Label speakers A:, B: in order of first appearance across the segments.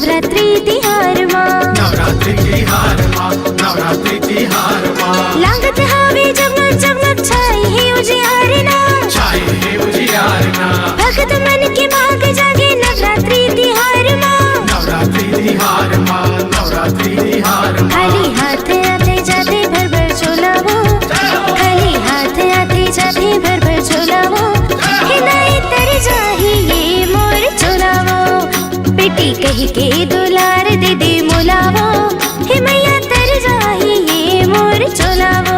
A: नवरात्रि तिहार माँ,
B: नवरात्रि तिहार माँ, नवरात्रि तिहार माँ।
A: लागत हावे जगमग जगमग छाई है उजियार ना,
B: छाई है उजियार ना।
A: भगत मन के भाग जागे नवरात्रि तिहार माँ,
B: नवरात्रि तिहार माँ, नवरात्रि तिहार माँ।
A: खाली हाथ आते जाते भर भर झोला वो, खाली हाथ आते जाते भर भर झोला वो, हिनाई तर जाही ये मोर झोला वो, बेटी कही के दुलार दे दे मोलावो, हे मैया तर जाही ये मोर झोला वो।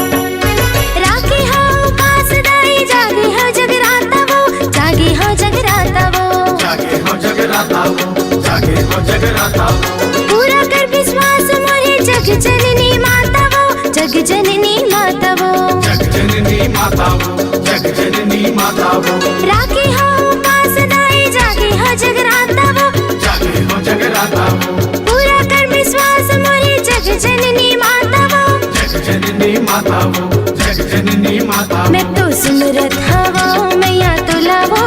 A: राखी हाँ उपास दाई जागे हाँ जगराता वो, जागे हाँ जगराता वो,
B: जागे हो जगराता वो, जागे हो जगराता वो।
A: पूरा कर विश्वास मोरे जग जननी माता वो, जग जननी माता वो,
B: जग जननी माता वो, जग जननी माता वो।
A: राखी हाँ उपास दाई जागे हाँ जगराता वो,
B: जागे हो जगराता वो,
A: पूरा कर विश्वास मोरे जग जननी माता वो,
B: जग जननी माता वो, जग जननी माता वो।
A: मैं तो सुमरत हवा मैया तो लावो,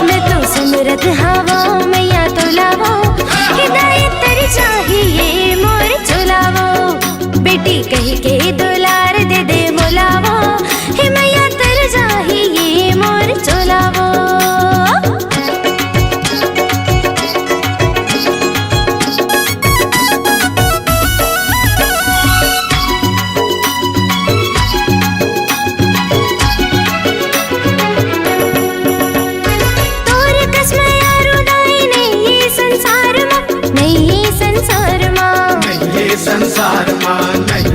A: मैं तो सुमरत हवा मैया तो लावो, हिदायत तर चाहिए मोर झोलावो, बेटी कही के दुलार दे दे मोलावो, हे मैया तर चाहिए मोर झोलावो। तोर कसम यारो दाई नहीं ये संसार माँ, नहीं ये संसार माँ,
B: नहीं ये संसार माँ, नहीं